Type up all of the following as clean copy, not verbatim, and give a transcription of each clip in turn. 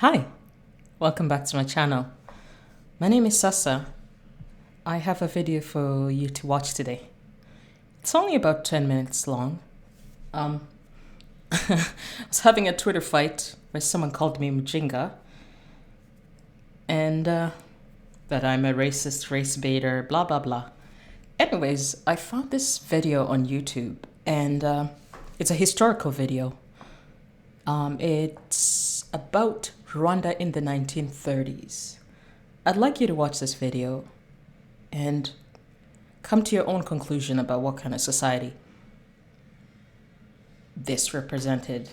Hi, welcome back to my channel. My name is Sasa. I have a video for you to watch today. It's only about 10 minutes long. I was having a Twitter fight where someone called me Mjinga and that I'm a racist, race baiter, blah blah blah. Anyways, I found this video on YouTube and it's a historical video. It's about Rwanda in the 1930s. I'd like you to watch this video and come to your own conclusion about what kind of society this represented.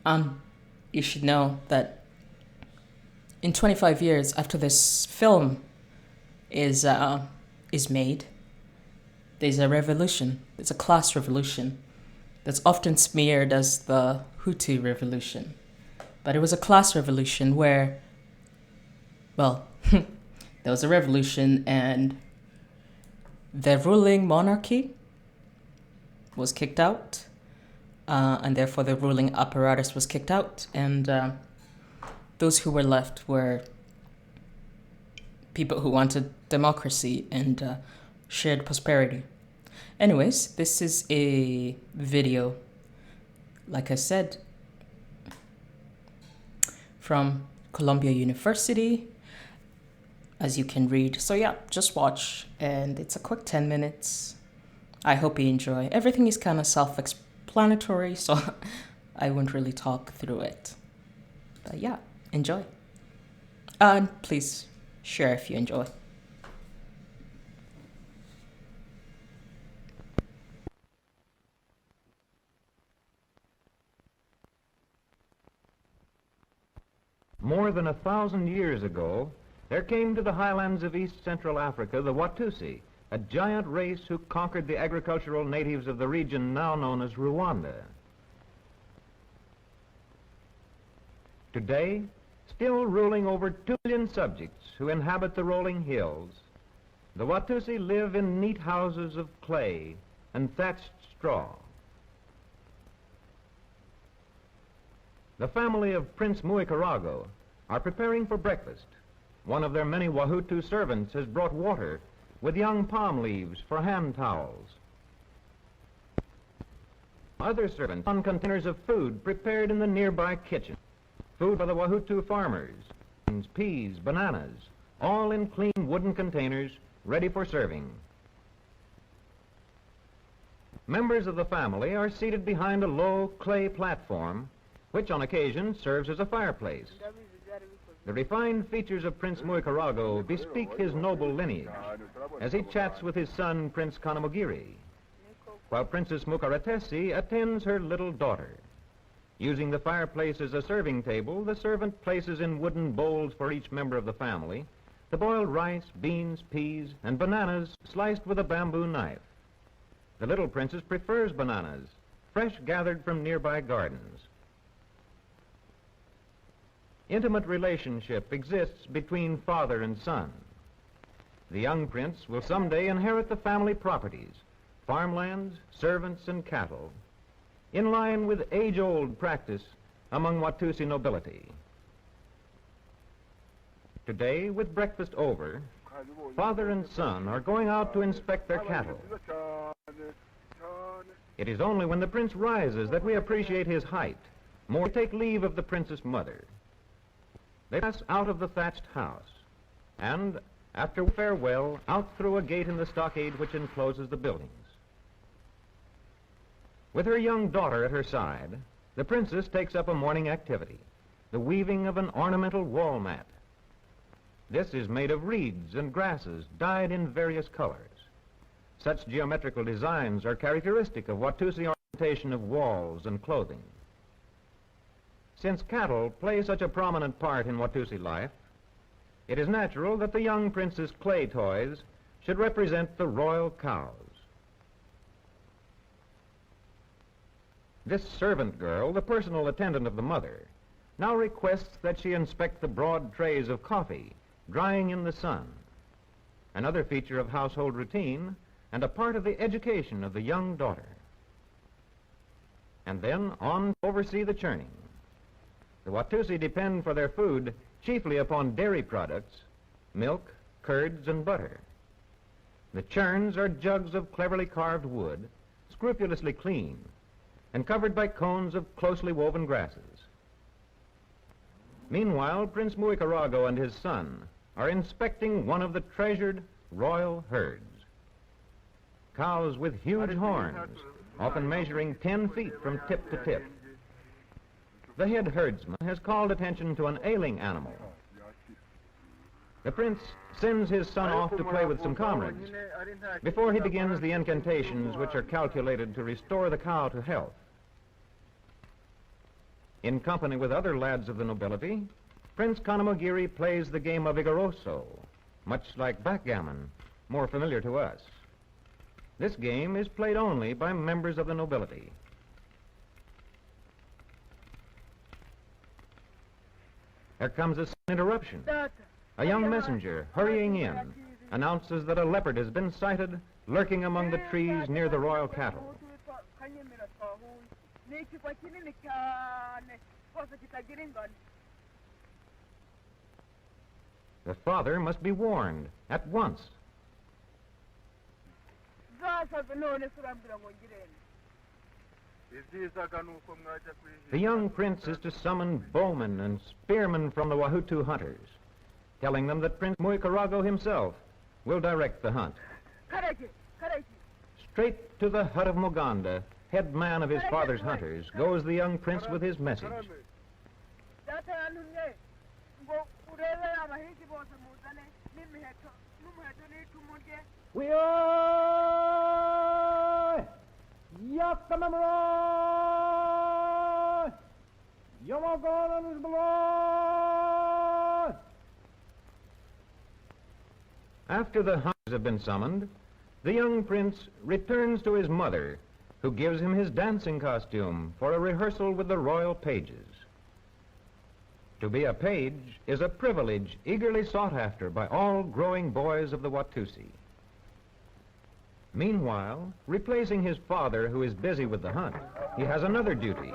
You should know that in 25 years after this film is made, there's a revolution. It's a class revolution that's often smeared as the Hutu revolution. But it was a class revolution where, well, there was a revolution and the ruling monarchy was kicked out, and therefore the ruling apparatus was kicked out, and those who were left were people who wanted democracy and shared prosperity. Anyways, this is a video, like I said, from Columbia University, as you can read. So yeah, just watch, and it's a quick 10 minutes. I hope you enjoy. Everything is kind of self-explanatory, so I won't really talk through it. But yeah, enjoy. And please share if you enjoy. More than 1,000 years ago, there came to the highlands of East Central Africa the Watutsi, a giant race who conquered the agricultural natives of the region now known as Rwanda. Today, still ruling over 2 million subjects who inhabit the rolling hills, the Watutsi live in neat houses of clay and thatched straw. The family of Prince Muikarago are preparing for breakfast. One of their many Wahutu servants has brought water with young palm leaves for hand towels. Other servants on containers of food prepared in the nearby kitchen. Food for the Wahutu farmers, peas, bananas, all in clean wooden containers ready for serving. Members of the family are seated behind a low clay platform which on occasion serves as a fireplace. The refined features of Prince Muikarago bespeak his noble lineage as he chats with his son, Prince Kanamugiri, while Princess Mukaratesi attends her little daughter. Using the fireplace as a serving table, the servant places in wooden bowls for each member of the family the boiled rice, beans, peas, and bananas sliced with a bamboo knife. The little princess prefers bananas, fresh gathered from nearby gardens. Intimate relationship exists between father and son. The young prince will someday inherit the family properties, farmlands, servants, and cattle, in line with age-old practice among Watutsi nobility. Today, with breakfast over, father and son are going out to inspect their cattle. It is only when the prince rises that we appreciate his height, more take leave of the princess mother. They pass out of the thatched house, and, after farewell, out through a gate in the stockade which encloses the buildings. With her young daughter at her side, the princess takes up a morning activity, the weaving of an ornamental wall mat. This is made of reeds and grasses dyed in various colors. Such geometrical designs are characteristic of Watutsi ornamentation of walls and clothing. Since cattle play such a prominent part in Watutsi life, it is natural that the young prince's clay toys should represent the royal cows. This servant girl, the personal attendant of the mother, now requests that she inspect the broad trays of coffee drying in the sun, another feature of household routine and a part of the education of the young daughter. And then on to oversee the churning. The Watutsi depend for their food chiefly upon dairy products, milk, curds, and butter. The churns are jugs of cleverly carved wood, scrupulously clean, and covered by cones of closely woven grasses. Meanwhile, Prince Muikarago and his son are inspecting one of the treasured royal herds. Cows with huge horns, often measuring 10 feet from tip to tip. The head herdsman has called attention to an ailing animal. The prince sends his son off to play with some comrades before he begins the incantations which are calculated to restore the cow to health. In company with other lads of the nobility, Prince Kanamogiri plays the game of Igoroso, much like backgammon, more familiar to us. This game is played only by members of the nobility. There comes a sudden interruption. A young messenger, hurrying in, announces that a leopard has been sighted lurking among the trees near the royal cattle. The father must be warned at once. The young prince is to summon bowmen and spearmen from the Wahutu hunters, telling them that Prince Muikarago himself will direct the hunt. Straight to the hut of Muganda, head man of his father's hunters, goes the young prince with his message. After the hunters have been summoned, the young prince returns to his mother, who gives him his dancing costume for a rehearsal with the royal pages. To be a page is a privilege eagerly sought after by all growing boys of the Watutsi. Meanwhile, replacing his father, who is busy with the hunt, he has another duty: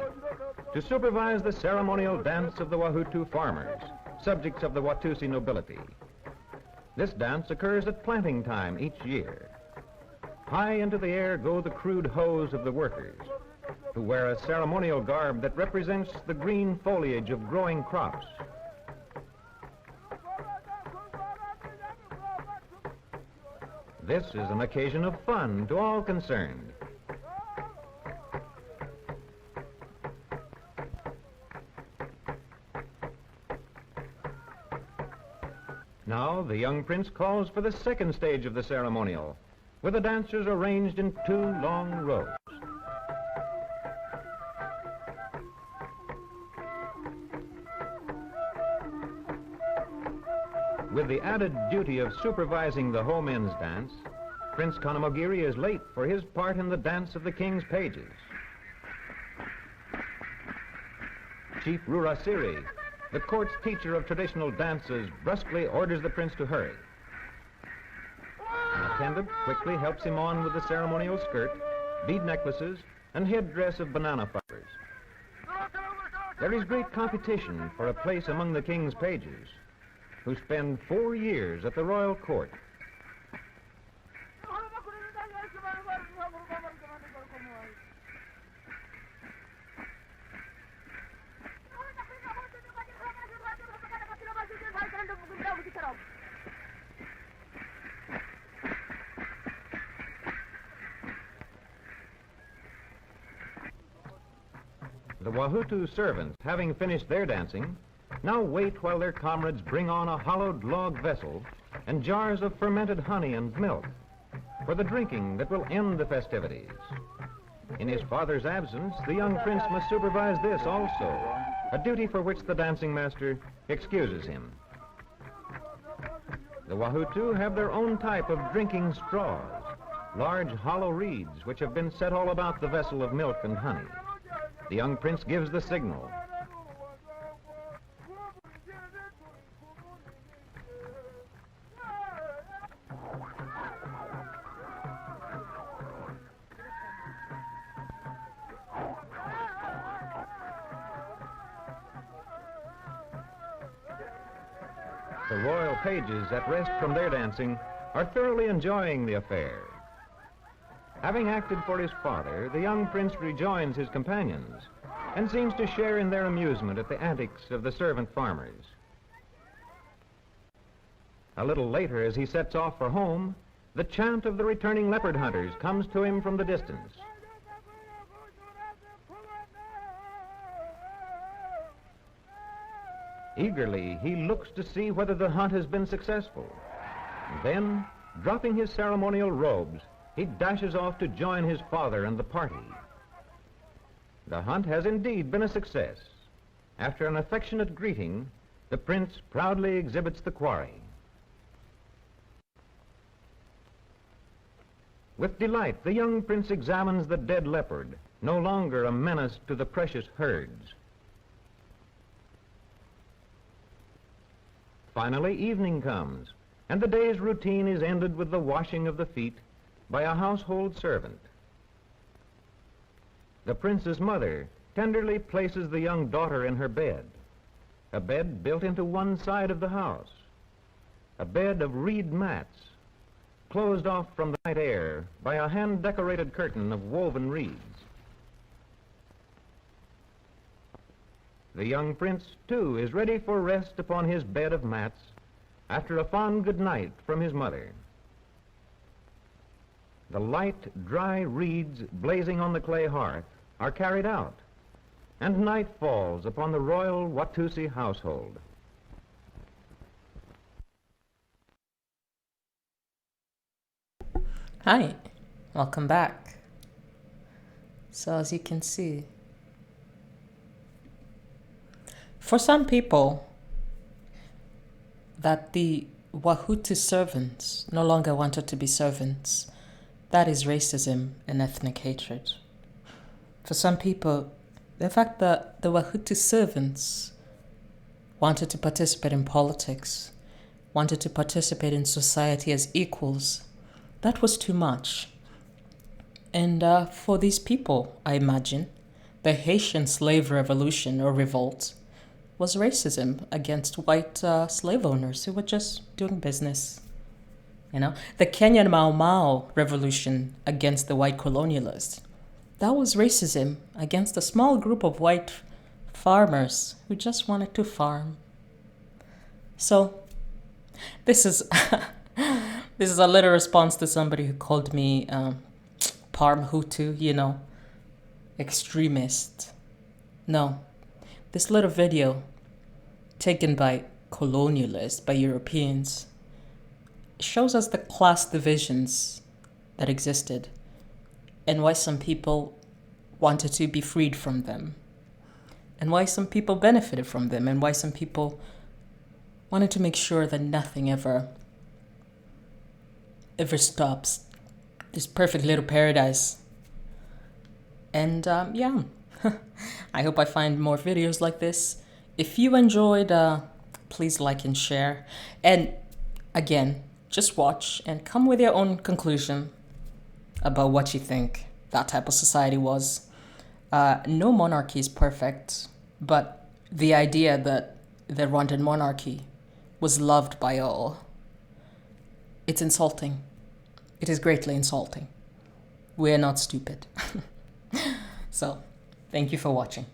to supervise the ceremonial dance of the Wahutu farmers, subjects of the Watutsi nobility. This dance occurs at planting time each year. High into the air go the crude hoes of the workers, who wear a ceremonial garb that represents the green foliage of growing crops. This is an occasion of fun to all concerned. Now the young prince calls for the second stage of the ceremonial, with the dancers arranged in 2 long rows. With the added duty of supervising the Ho Men's dance, Prince Kanamogiri is late for his part in the dance of the king's pages. Chief Rurasiri, the court's teacher of traditional dances, brusquely orders the prince to hurry. An attendant quickly helps him on with the ceremonial skirt, bead necklaces, and headdress of banana fibers. There is great competition for a place among the king's pages, who spend 4 years at the royal court. The Wahutu servants, having finished their dancing, now wait while their comrades bring on a hollowed log vessel and jars of fermented honey and milk for the drinking that will end the festivities. In his father's absence, the young prince must supervise this also, a duty for which the dancing master excuses him. The Wahutu have their own type of drinking straws, large hollow reeds which have been set all about the vessel of milk and honey. The young prince gives the signal. The royal pages, at rest from their dancing, are thoroughly enjoying the affair. Having acted for his father, the young prince rejoins his companions and seems to share in their amusement at the antics of the servant farmers. A little later, as he sets off for home, the chant of the returning leopard hunters comes to him from the distance. Eagerly, he looks to see whether the hunt has been successful. Then, dropping his ceremonial robes, he dashes off to join his father and the party. The hunt has indeed been a success. After an affectionate greeting, the prince proudly exhibits the quarry. With delight, the young prince examines the dead leopard, no longer a menace to the precious herds. Finally, evening comes, and the day's routine is ended with the washing of the feet by a household servant. The prince's mother tenderly places the young daughter in her bed, a bed built into one side of the house, a bed of reed mats, closed off from the night air by a hand-decorated curtain of woven reeds. The young prince, too, is ready for rest upon his bed of mats after a fond good night from his mother. The light, dry reeds blazing on the clay hearth are carried out, and night falls upon the royal Watutsi household. Hi, welcome back. So as you can see, for some people, that the Watutsi servants no longer wanted to be servants, that is racism and ethnic hatred. For some people, the fact that the Watutsi servants wanted to participate in politics, wanted to participate in society as equals, that was too much. And for these people, I imagine, the Haitian slave revolution or revolt was racism against white slave owners who were just doing business. You know, the Kenyan Mau Mau revolution against the white colonialists, that was racism against a small group of white farmers who just wanted to farm. So this is this is a little response to somebody who called me Parm Hutu, you know, extremist. No, this little video taken by colonialists, by Europeans, shows us the class divisions that existed and why some people wanted to be freed from them, and why some people benefited from them, and why some people wanted to make sure that nothing ever stops this perfect little paradise. And yeah, I hope I find more videos like this. If you enjoyed, please like and share. And again, just watch and come with your own conclusion about what you think that type of society was. No monarchy is perfect, but the idea that the Rwandan monarchy was loved by all, it's insulting. It is greatly insulting. We are not stupid. So, thank you for watching.